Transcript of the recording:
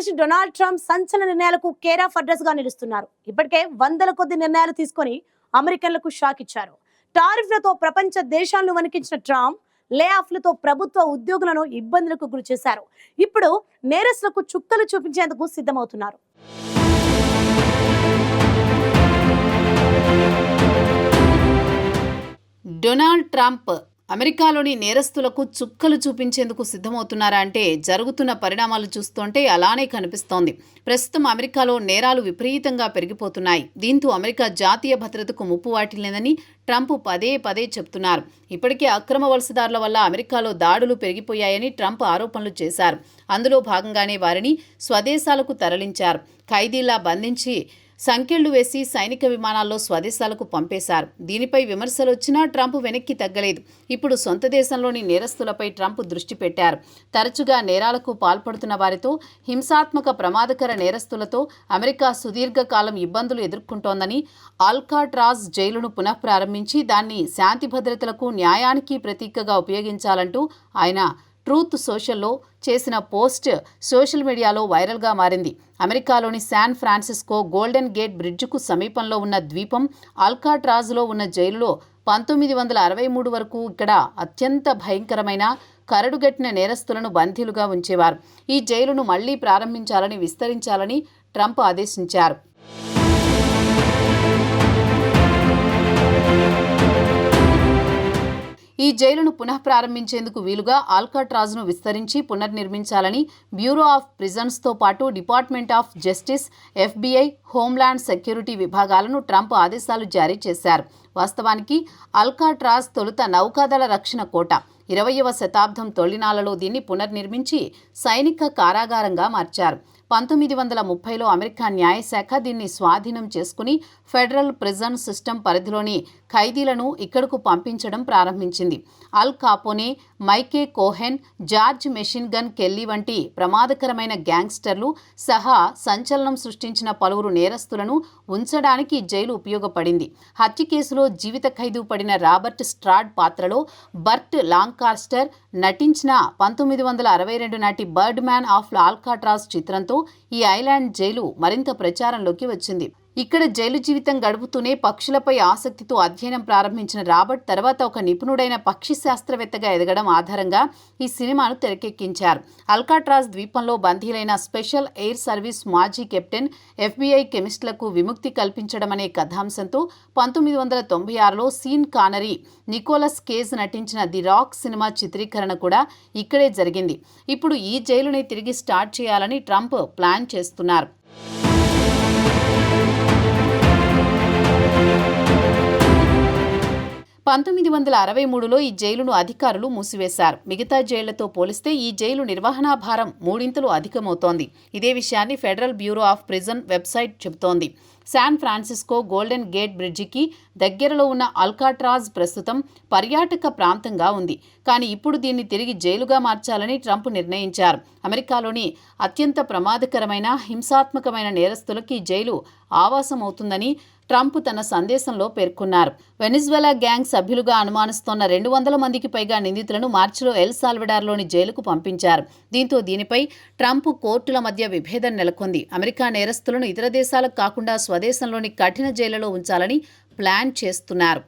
కార్యదర్శి Donald Trump సంచలన నిర్ణయాలకు కేర్ ఆఫ్ అడ్రస్ గా నిలుస్తున్నారు. ఇప్పటికే వందల కొద్ది నిర్ణయాలు తీసుకొని అమెరికన్లకు షాక్ ఇచ్చారు. టారిఫ్లతో ప్రపంచ దేశాలను వణికించిన ట్రంప్ లే ఆఫ్లతో ప్రభుత్వ ఉద్యోగులను ఇబ్బందులకు గురి చేశారు. ఇప్పుడు నేరస్తులకు చుక్కలు చూపించేందుకు సిద్ధమవుతున్నారు. డొనాల్డ్ ట్రంప్ అమెరికాలోని నేరస్తులకు చుక్కలు చూపించేందుకు సిద్ధమవుతున్నారా అంటే జరుగుతున్న పరిణామాలు చూస్తుంటే అలానే కనిపిస్తోంది. ప్రస్తుతం అమెరికాలో నేరాలు విపరీతంగా పెరిగిపోతున్నాయి. దీంతో అమెరికా జాతీయ భద్రతకు ముప్పు వాటిల్లేదని ట్రంప్ పదే పదే చెప్తున్నారు. ఇప్పటికే అక్రమ వలసదారుల వల్ల అమెరికాలో దాడులు పెరిగిపోయాయని ట్రంప్ ఆరోపణలు చేశారు. అందులో భాగంగానే వారిని స్వదేశాలకు తరలించారు. ఖైదీలా బంధించి సంకెళ్లు వేసి సైనిక విమానాల్లో స్వదేశాలకు పంపేశారు. దీనిపై విమర్శలు వచ్చినా ట్రంప్ వెనక్కి తగ్గలేదు. ఇప్పుడు సొంత దేశంలోని నేరస్తులపై ట్రంప్ దృష్టి పెట్టారు. తరచుగా నేరాలకు పాల్పడుతున్న వారితో, హింసాత్మక ప్రమాదకర నేరస్తులతో అమెరికా సుదీర్ఘకాలం ఇబ్బందులు ఎదుర్కొంటోందని, ఆల్కాట్రాజ్ జైలును పునఃప్రారంభించి దాన్ని శాంతి భద్రతలకు, న్యాయానికి ప్రతీకగా ఉపయోగించాలంటూ ఆయన ట్రూత్ సోషల్లో చేసిన పోస్ట్ సోషల్ మీడియాలో వైరల్గా మారింది. అమెరికాలోని శాన్ ఫ్రాన్సిస్కో గోల్డెన్ గేట్ బ్రిడ్జ్కు సమీపంలో ఉన్న ద్వీపం ఆల్కాట్రాజ్లో ఉన్న జైలులో 1963 వరకు ఇక్కడ అత్యంత భయంకరమైన కరడుగట్టిన నేరస్తులను బందీలుగా ఉంచేవారు. ఈ జైలును మళ్లీ ప్రారంభించాలని, విస్తరించాలని ట్రంప్ ఆదేశించారు. ఈ జైలును పునఃప్రారంభించేందుకు వీలుగా ఆల్కాట్రాజ్ను విస్తరించి పునర్నిర్మించాలని బ్యూరో ఆఫ్ ప్రిజన్స్తో పాటు department of justice, FBI, homeland security విభాగాలను ట్రంప్ ఆదేశాలు జారీ చేశారు. వాస్తవానికి ఆల్కాట్రాజ్ తొలుత నౌకాదళ రక్షణ కోట. 20వ శతాబ్దం తొలినాళ్లలో దీన్ని పునర్నిర్మించి సైనిక కారాగారంగా మార్చారు. 1930లో అమెరికా న్యాయశాఖ దీన్ని స్వాధీనం చేసుకుని ఫెడరల్ ప్రిజన్ సిస్టమ్ పరిధిలోని ఖైదీలను ఇక్కడకు పంపించడం ప్రారంభించింది. Al Capone, Mickey Cohen, George machine gun Kelly వంటి ప్రమాదకరమైన గ్యాంగ్స్టర్లు సహా సంచలనం సృష్టించిన పలువురు నేరస్తులను ఉంచడానికి జైలు ఉపయోగపడింది. హత్య కేసులో జీవిత ఖైదు పడిన రాబర్ట్ స్ట్రాడ్ పాత్రలో బర్ట్ లాంకాస్టర్ నటించిన 1962 నాటి బర్డ్ మ్యాన్ ఆఫ్ ఆల్కాట్రాజ్ చిత్రంతో ఈ ఐలాండ్ జైలు మరింత ప్రచారంలోకి వచ్చింది. ఇక్కడ జైలు జీవితం గడుపుతూనే పక్షులపై ఆసక్తితో అధ్యయనం ప్రారంభించిన రాబర్ట్ తర్వాత ఒక నిపుణుడైన పక్షి శాస్త్రవేత్తగా ఎదగడం ఆధారంగా ఈ సినిమాను తెరకెక్కించారు. ఆల్కాట్రాజ్ ద్వీపంలో బందీలైన స్పెషల్ ఎయిర్ సర్వీస్ మాజీ కెప్టెన్, FBI కెమిస్టులకు విముక్తి కల్పించడం అనే కథాంశంతో 1996లో సీన్ కానరీ, నికోలస్ కేజ్ నటించిన ది రాక్ సినిమా చిత్రీకరణ కూడా ఇక్కడే జరిగింది. ఇప్పుడు ఈ జైలుని తిరిగి స్టార్ట్ చేయాలని ట్రంప్ ప్లాన్ చేస్తున్నారు. 1963లో ఈ జైలును అధికారులు మూసివేశారు. మిగతా జైళ్లతో పోలిస్తే ఈ జైలు నిర్వహణా భారం మూడింతలు అధికమవుతోంది. ఇదే విషయాన్ని federal bureau of prison website చెబుతోంది. శాన్ ఫ్రాన్సిస్కో గోల్డెన్ గేట్ బ్రిడ్జికి దగ్గరలో ఉన్న ఆల్కాట్రాజ్ ప్రస్తుతం పర్యాటక ప్రాంతంగా ఉంది. కానీ ఇప్పుడు దీన్ని తిరిగి జైలుగా మార్చాలని ట్రంప్ నిర్ణయించారు. అమెరికాలోని అత్యంత ప్రమాదకరమైన, హింసాత్మకమైన నేరస్తులకి జైలు ఆవాసం అవుతుందని ట్రంప్ తన సందేశంలో పేర్కొన్నారు. వెనిజువెలా గ్యాంగ్ సభ్యులుగా అనుమానిస్తోన్న 200 మందికి పైగా నిందితులను మార్చిలో ఎల్ సాల్వడార్లోని జైలుకు పంపించారు. దీంతో దీనిపై ట్రంప్ కోర్టుల మధ్య విభేదం నెలకొంది. అమెరికా నేరస్తులను ఇతర దేశాలకు కాకుండా స్వదేశంలోని కఠిన జైళ్లలో ఉంచాలని ప్లాన్ చేస్తున్నారు.